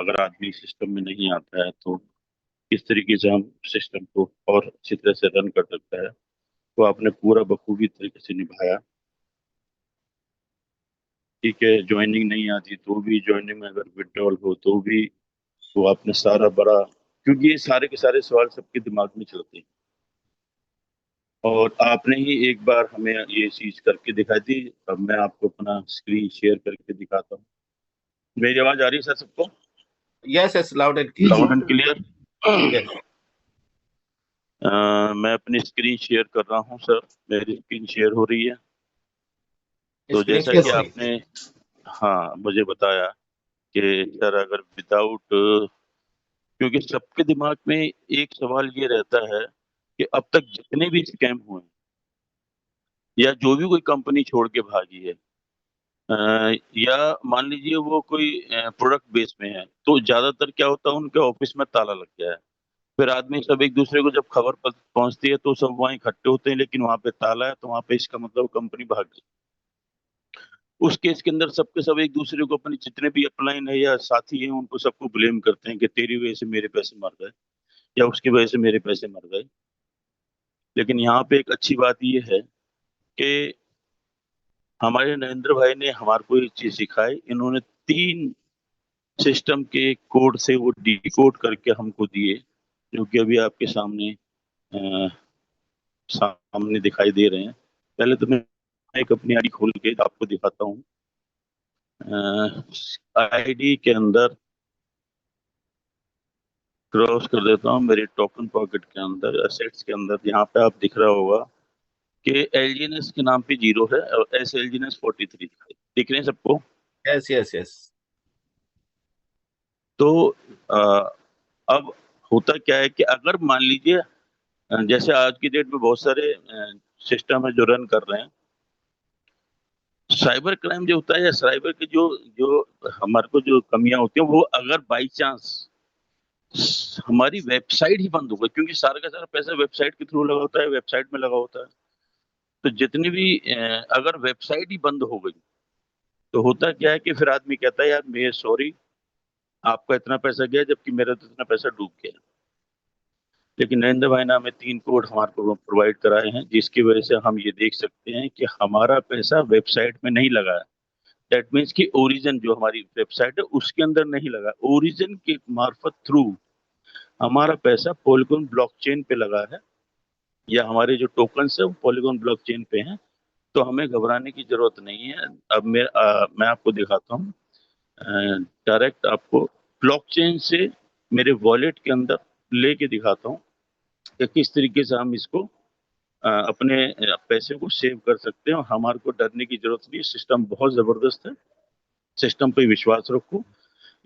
अगर आदमी सिस्टम में नहीं आता है तो किस तरीके से हम सिस्टम को और अच्छी तरह से रन कर सकता है, तो आपने पूरा बखूबी तरीके से निभाया। ठीक है, ज्वाइनिंग नहीं आती तो भी, ज्वाइनिंग में अगर विड्रॉल हो तो भी, तो आपने सारा बड़ा, क्योंकि ये सारे के सारे सवाल सबके दिमाग में चलते हैं, और आपने ही एक बार हमें ये चीज करके दिखाई थी। अब मैं आपको अपना स्क्रीन शेयर करके दिखाता हूँ। मेरी आवाज आ रही है सर सबको? Yes yes, loud and clear. Loud and clear. Yes. मैं अपनी स्क्रीन शेयर कर रहा हूँ सर। मेरी स्क्रीन शेयर हो रही है। तो स्क्रीन जैसा शेयर कि हो रही आपने, हाँ, मुझे बताया कि सर अगर विदाउट, क्योंकि सबके दिमाग में एक सवाल ये रहता है कि अब तक जितने भी स्कैम हुए हैं, या जो भी कोई कंपनी छोड़ के भागी है, या मान लीजिए वो कोई प्रोडक्ट बेस में है, तो ज्यादातर क्या होता है, उनके ऑफिस में ताला लग गया है। फिर आदमी सब एक दूसरे को जब खबर पहुंचती है तो सब वहाँ इकट्ठे होते हैं, लेकिन वहां पे ताला है, तो वहां पे इसका मतलब कंपनी भाग गई। उस केस के अंदर सबके सब एक दूसरे को, अपने जितने भी अपलाइन है या साथी हैं, उनको सबको ब्लेम करते हैं कि तेरी वजह से मेरे पैसे मर गए, या उसकी वजह से मेरे पैसे मर गए। लेकिन यहाँ पे एक अच्छी बात ये है कि हमारे नरेंद्र भाई ने हमारे को एक चीज सिखाई। इन्होंने 3 सिस्टम के कोड से वो डिकोड करके हमको दिए, जो कि अभी आपके अ, सामने दिखाई दे रहे हैं। पहले तो मैं एक अपनी आईडी खोल के आपको दिखाता हूँ। आईडी के अंदर क्रॉस कर देता हूँ, मेरे टोकन पॉकेट के अंदर, एसेट्स के अंदर, यहाँ पे आप दिख रहा होगा कि एलजीएनएस के नाम पे 0 है और SLGNS 43 दिख रहे हैं सबको। है। Yes yes yes. तो अब होता क्या है कि अगर मान लीजिए, जैसे आज की डेट में बहुत सारे सिस्टम है जो रन कर रहे हैं, साइबर क्राइम जो होता है, या साइबर के जो जो हमारे को जो कमियां होती हैं, वो अगर बाई चांस हमारी वेबसाइट ही बंद हो गई, क्योंकि सारा का सारा पैसा वेबसाइट के थ्रू लगा होता है, वेबसाइट में लगा होता है, तो जितनी भी अगर वेबसाइट ही बंद हो गई, तो होता क्या है कि फिर आदमी कहता है यार मैं सॉरी, आपका इतना पैसा गया जबकि मेरा तो इतना पैसा डूब गया। लेकिन नरेंद्र भाई ने हमें 3 कोड हमारे को प्रोवाइड कराए हैं, जिसकी वजह से हम ये देख सकते हैं कि हमारा पैसा वेबसाइट में नहीं लगा है। दैट मीन्स कि ओरिजिन जो हमारी वेबसाइट है उसके अंदर नहीं लगा, ओरिजिन के मार्फत थ्रू हमारा पैसा पॉलीगॉन ब्लॉकचेन पे लगा है, या हमारे जो टोकन्स है वो पॉलीगॉन ब्लॉकचेन पे हैं। तो हमें घबराने की जरूरत नहीं है। अब मैं आपको दिखाता हूँ, डायरेक्ट आपको ब्लॉकचेन से मेरे वॉलेट के अंदर लेके दिखाता हूँ कि किस तरीके से हम इसको अपने पैसे को सेव कर सकते हैं, और हमारे को डरने की जरूरत नहीं है। सिस्टम बहुत जबरदस्त है, सिस्टम पे विश्वास रखो।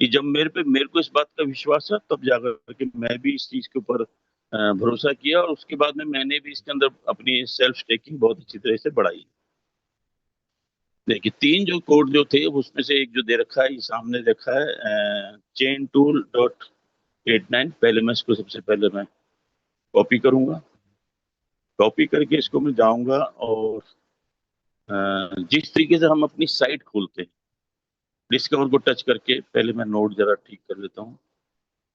कि जब मेरे को इस बात का विश्वास है, तब जाकर के मैं भी इस चीज के ऊपर भरोसा किया, और उसके बाद में मैंने भी इसके अंदर अपनी सेल्फ स्टेकिंग बहुत अच्छी तरह से बढ़ाई। देखिए, 3 जो कोड जो थे उसमें से एक जो दे रखा है, ये सामने रखा है chain2.89। पहले मैं इसको, सबसे पहले मैं कॉपी करूंगा। कॉपी करके इसको मैं जाऊंगा, और जिस तरीके से हम अपनी साइट खोलते हैं, डिस्कवर को टच करके पहले मैं नोड जरा ठीक कर लेता हूँ,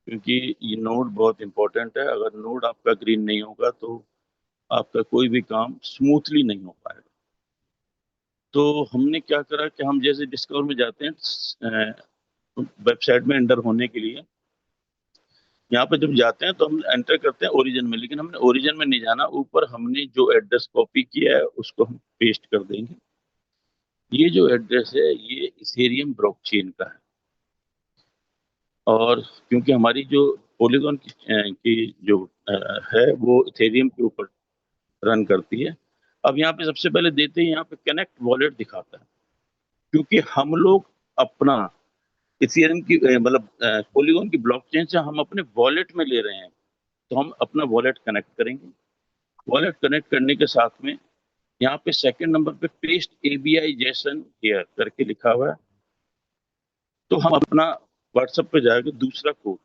क्योंकि ये नोड बहुत इंपॉर्टेंट है। अगर नोड आपका ग्रीन नहीं होगा तो आपका कोई भी काम स्मूथली नहीं हो पाएगा। तो हमने क्या करा कि हम जैसे डिस्कवर में जाते हैं वेबसाइट में एंटर होने के लिए, यहाँ पे जब जाते हैं तो हम एंटर करते हैं ओरिजिन में, लेकिन हमने ओरिजिन में नहीं जाना। ऊपर हमने जो एड्रेस कॉपी किया है उसको हम पेस्ट कर देंगे। ये जो एड्रेस है ये इथेरियम ब्लॉकचेन का है, और क्योंकि हमारी जो पॉलीगॉन की जो है वो इथेरियम के ऊपर रन करती है। अब यहाँ पे सबसे पहले देते हैं, यहाँ पे कनेक्ट वॉलेट दिखाता है, क्योंकि हम लोग अपना इथेरियम की मतलब पॉलीगॉन की ब्लॉकचेन से हम अपने वॉलेट में ले रहे हैं, तो हम अपना वॉलेट कनेक्ट करेंगे। वॉलेट कनेक्ट करने के साथ में यहाँ पे सेकंड नंबर पे पेस्ट एबीआई जेसन हियर करके लिखा हुआ है। तो हम अपना व्हाट्सएप पे जाएगा दूसरा कोड,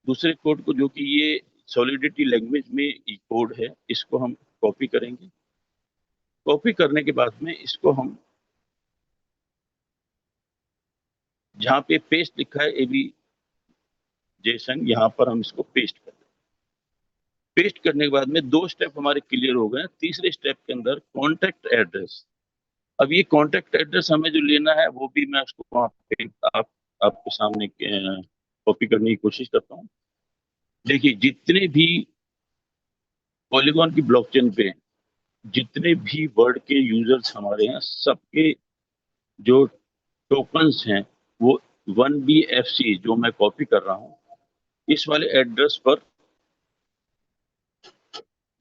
दूसरे कोड को, जो कि ये सॉलिडिटी लैंग्वेज में ये कोड है, इसको हम कॉपी करेंगे। कॉपी करने के बाद में इसको हम जहाँ पे पेस्ट लिखा है एबी जेसन, यहाँ पर हम इसको पेस्ट कर दें। पेस्ट करने के बाद में 2 स्टेप हमारे क्लियर हो गए। तीसरे स्टेप के अंदर कॉन्टेक्ट एड्रेस। अब ये कॉन्टेक्ट एड्रेस हमें जो लेना है वो भी मैं उसको वहाँ पे आपके सामने कॉपी करने की कोशिश करता हूँ। देखिए, जितने भी पॉलीगॉन की ब्लॉकचेन पे जितने भी वर्ड के यूजर्स हमारे हैं, सबके जो टोकन्स हैं वो 1BFC जो मैं कॉपी कर रहा हूँ, इस वाले एड्रेस पर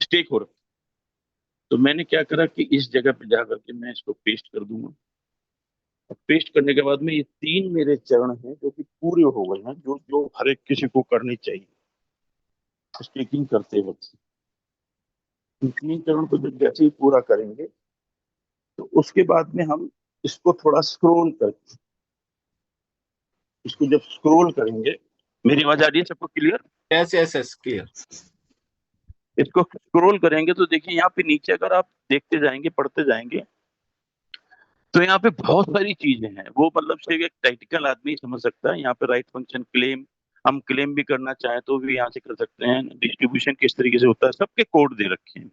स्टेक हो रहा है। तो मैंने क्या करा कि इस जगह पे जाकर के मैं इसको पेस्ट कर दूंगा। पेस्ट करने के बाद में ये 3 मेरे चरण हैं जो कि पूरे हो गए हैं, जो जो हर एक किसी को करनी चाहिए स्टेकिंग करते वक्त। इन 3 चरण को जब जैसे ही पूरा करेंगे तो उसके बाद में हम इसको थोड़ा स्क्रॉल करके, इसको जब स्क्रॉल करेंगे, मेरी आवाज आ रही है सबको clear? Yes, yes, yes, clear. इसको स्क्रॉल करेंगे तो देखिए यहाँ पे नीचे अगर आप देखते जाएंगे, पढ़ते जाएंगे, तो यहाँ पे बहुत सारी चीजें हैं। वो मतलब सिर्फ एक टेक्निकल आदमी समझ सकता है। यहाँ पे राइट फंक्शन क्लेम, हम क्लेम भी करना चाहें तो भी यहाँ से कर सकते हैं। डिस्ट्रीब्यूशन किस तरीके से होता है, सबके कोड दे रखे हैं।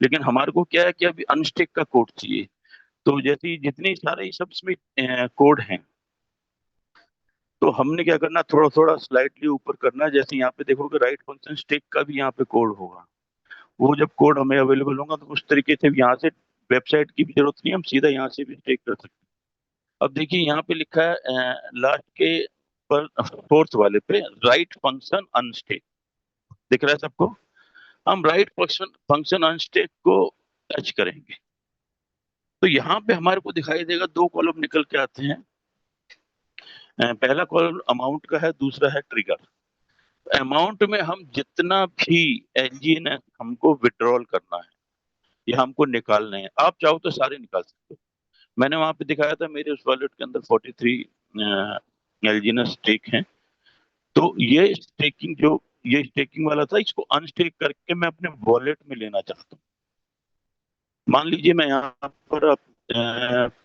लेकिन हमारे को क्या है कि अभी अनस्टेक का कोड चाहिए। तो जैसे जितने सारे सब इसमें कोड हैं, तो हमने क्या करना, थोड़ा थोड़ा स्लाइटली ऊपर करना। जैसे यहाँ पे देखोगे राइट फंक्शन स्टेक का भी यहाँ पे कोड होगा। वो जब कोड हमें अवेलेबल होगा तो उस तरीके से यहाँ से वेबसाइट की भी जरूरत नहीं, हम सीधा यहाँ से भी स्टेक कर सकते हैं। अब देखिए यहाँ पे लिखा है लास्ट के पर, फोर्थ वाले पे, राइट फंक्शन अनस्टेक दिख रहा है सबको? हम राइट फंक्शन फंक्शन अनस्टेक को टच करेंगे तो यहाँ पे हमारे को दिखाई देगा 2 कॉलम निकल के आते हैं। पहला कॉलम अमाउंट का है, दूसरा है ट्रिगर। अमाउंट में हम जितना भी एलजीएनएस हमको विड्रॉल करना है या हमको निकालने हैं, आप चाहो तो सारे निकाल सकते हो। मैंने वहां पे दिखाया था मेरे उस वॉलेट के अंदर 43 एलजीएनएस स्टेक हैं। तो ये स्टेकिंग वाला था, इसको अनस्टेक करके मैं अपने वॉलेट में लेना चाहता हूँ। मान लीजिए मैं यहाँ पर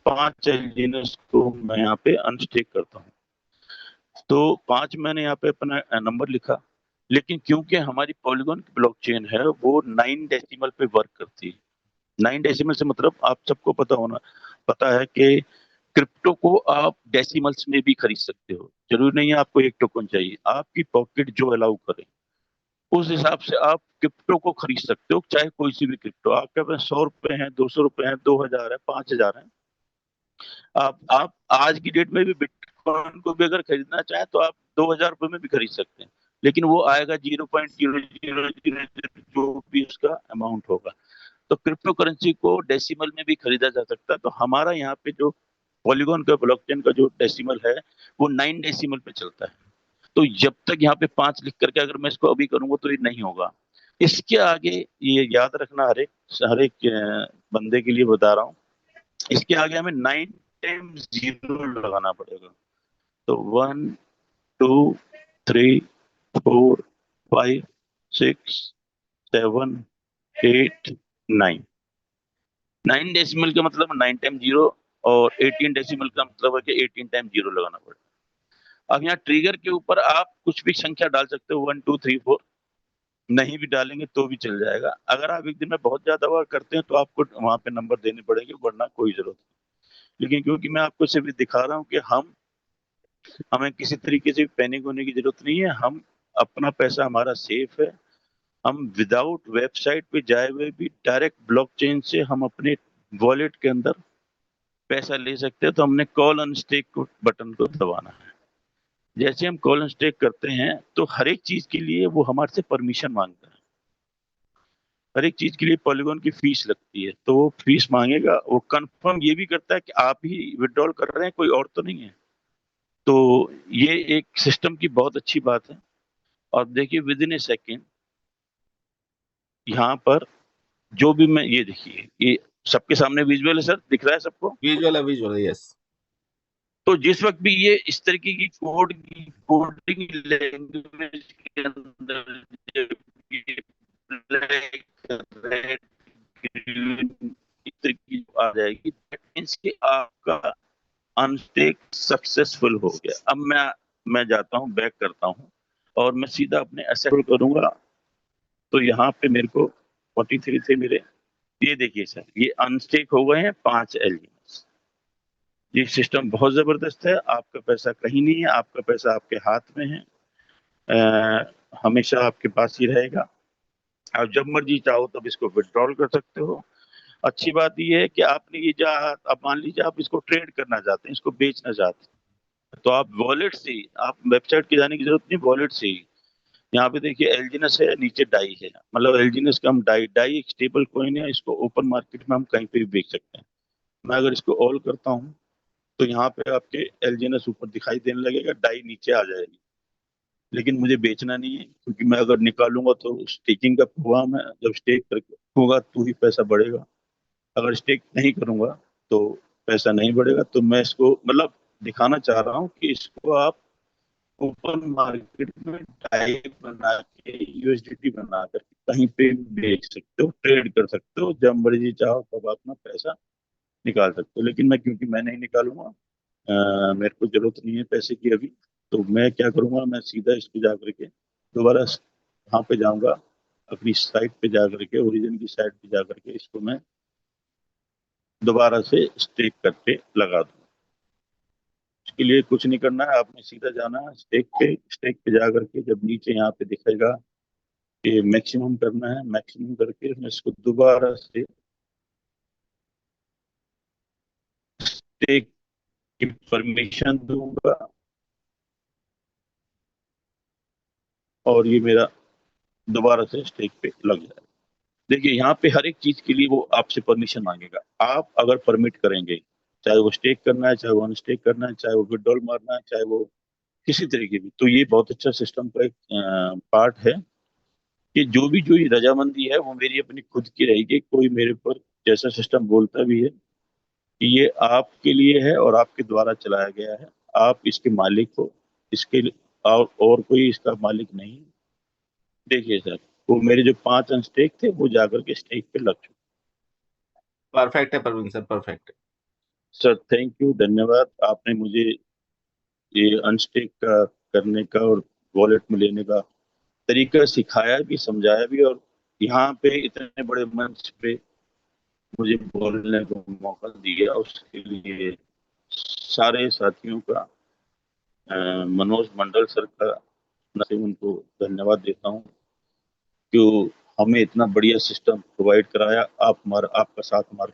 5 एलजीएनएस को मैं यहाँ पे अनस्टेक करता हूँ। तो 5 मैंने यहाँ पे अपना नंबर लिखा। लेकिन क्योंकि हमारी पॉलीगॉन की ब्लॉकचेन है वो 9 डेसिमल पे वर्क करती है। 9 डेसिमल से मतलब आप सबको पता है कि क्रिप्टो को आप डेसिमल्स में भी खरीद सकते हो। जरूरी नहीं है आपको 1 टोकन चाहिए, आपकी पॉकेट जो अलाउ करे उस हिसाब से आप क्रिप्टो को खरीद सकते हो, चाहे कोई सी भी क्रिप्टो। आपके पास 100 रुपए है, 200 रुपए है, 2000 है, 5000 है, आप आज की डेट में भी बिटकॉइन को भी अगर खरीदना चाहें तो आप 2000 रुपए में भी खरीद सकते हैं। लेकिन वो आएगा 0.0000 जो भी उसका अमाउंट होगा। तो क्रिप्टो करेंसी को डेसिमल में भी खरीदा जा सकता है। तो हमारा यहाँ पे जो पॉलीगॉन का ब्लॉकचेन का जो डेसिमल है वो 9 डेसिमल पे चलता है। तो जब तक यहाँ पे 5 लिख करके अगर मैं इसको अभी करूंगा तो ये नहीं होगा। इसके आगे ये याद रखना, हर एक बंदे के लिए बता रहा हूँ, इसके आगे हमें 9 टाइम 0 लगाना पड़ेगा। तो 1 2 3 4 5 6 7 8 9। 9 डेसिमल का मतलब 9 टाइम 0, और 18 डेसिमल का मतलब है कि 18 टाइम 0 लगाना पड़ेगा। अब यहाँ ट्रिगर के ऊपर आप कुछ भी संख्या डाल सकते हो, 1 2 3 4। नहीं भी डालेंगे तो भी चल जाएगा। अगर आप एक दिन में बहुत ज्यादा बार करते हैं तो आपको वहां पे नंबर देने पड़ेंगे, वरना कोई जरूरत नहीं। लेकिन क्योंकि मैं आपको सिर्फ दिखा रहा हूँ कि हमें किसी तरीके से पैनिक होने की जरूरत नहीं है। हम अपना पैसा हमारा सेफ है। हम विदाउट वेबसाइट पे जाए हुए भी डायरेक्ट ब्लॉकचेन से हम अपने वॉलेट के अंदर पैसा ले सकते हैं। तो हमने कॉल ऑन स्टेक को बटन को दबाना है। जैसे हम कॉल ऑन स्टेक करते हैं तो हर एक चीज के लिए वो हमारे से परमिशन मांगता है। हर एक चीज के लिए पॉलीगॉन की फीस लगती है, तो वो फीस मांगेगा। वो कंफर्म ये भी करता है कि आप ही विड्रॉल कर रहे हैं, कोई और तो नहीं है। तो ये एक सिस्टम की बहुत अच्छी बात है। और देखिए विद इन ए सेकेंड यहाँ पर जो भी मैं, ये देखिए, ये सबके सामने विजुअल है सर, दिख रहा है सबको? Visual, yes. तो जिस वक्त भी ये इस तरीके की कोडिंग लैंग्वेज के अंदर जब ये black, red, green इस तरह की आ जाएगी, that means कि आपका अनस्टेक सक्सेसफुल हो गया। अब मैं जाता हूँ, बैक करता हूँ और मैं सीधा अपने असेंबल करूंगा। तो यहाँ पे मेरे को 43 थे मेरे, ये देखिए सर, ये अनस्टेक हो गए हैं 5 एलजीएस। ये सिस्टम बहुत जबरदस्त है। आपका पैसा कहीं नहीं है, आपका पैसा आपके हाथ में है। हमेशा आपके पास ही रहेगा। आप जब मर्जी चाहो तब इसको विड्रॉल कर सकते हो। अच्छी बात ये है कि आपने ये जो, अब मान लीजिए आप इसको ट्रेड करना चाहते हैं, इसको बेचना चाहते हैं, तो आप वॉलेट से ही, आप वेबसाइट की जाने की जरूरत नहीं, वॉलेट से ही। यहाँ पे देखिए एलजीएनएस है, नीचे डाई है, मतलब एलजीएनएस का हम डाई डाई एक स्टेबल कॉइन है, इसको ओपन मार्केट में हम कहीं पे भी बेच सकते हैं। मैं अगर इसको ऑल करता हूँ तो यहाँ पे आपके एलजीएनएस ऊपर दिखाई देने लगेगा, डाई नीचे आ जाएगी। लेकिन मुझे बेचना नहीं है, क्योंकि मैं अगर निकालूंगा तो स्टेकिंग का प्रोग्राम है, जब स्टेक होगा तो ही पैसा बढ़ेगा। अगर स्टेक नहीं करूंगा तो पैसा नहीं बढ़ेगा। तो मैं इसको मतलब दिखाना चाह रहा हूँ कि इसको आप ओपन मार्केट में टाइप बना के यूएसडीटी बना कर कहीं पे भी बेच सकते हो, ट्रेड कर सकते हो, जब मर्जी चाहो तब अपना पैसा निकाल सकते हो। लेकिन क्योंकि मैं नहीं निकालूंगा, मेरे को जरूरत नहीं है पैसे की अभी, तो मैं क्या करूंगा, मैं सीधा इस पे जा करके दोबारा वहां पे जाऊंगा, अपनी साइट पे जा करके, ओरिजिन की साइट पे जा करके इसको मैं दोबारा से स्टेक करके लगा दूं। इसके लिए कुछ नहीं करना है, आपने सीधा जाना है स्टेक पे जा करके, जब नीचे यहाँ पे दिखेगा कि मैक्सिमम करना है, मैक्सिमम करके मैं इसको दोबारा से स्टेक की परमिशन दूंगा और ये मेरा दोबारा से स्टेक पे लग जाएगा। देखिए यहाँ पे हर एक चीज के लिए वो आपसे परमिशन मांगेगा। आप अगर परमिट करेंगे, चाहे वो स्टेक करना है, चाहे वो अनस्टेक करना है, चाहे वो विड्रॉल मारना है, चाहे वो किसी तरीके की, तो ये बहुत अच्छा सिस्टम का एक पार्ट है कि जो ये रजामंदी है वो मेरी अपनी खुद की रहेगी। कोई मेरे पर जैसा सिस्टम बोलता भी है कि ये आपके लिए है और आपके द्वारा चलाया गया है, आप इसके मालिक हो, इसके और कोई इसका मालिक नहीं। देखिए सर, वो मेरे जो 5 अनस्टेक थे वो जाकर के स्टेक पे लग चुके। परफेक्ट है प्रवीण सर, परफेक्ट है। सर थैंक यू, धन्यवाद। आपने मुझे ये अनस्टेक का करने का और वॉलेट में लेने का तरीका सिखाया भी, समझाया भी, और यहाँ पे इतने बड़े मंच पे मुझे बोलने को मौका दिया, उसके लिए सारे साथियों का, मनोज मंडल सर का, मैं उनको धन्यवाद देता हूँ कि हमें इतना बढ़िया सिस्टम प्रोवाइड कराया। आप हमारा आपका साथ हमारे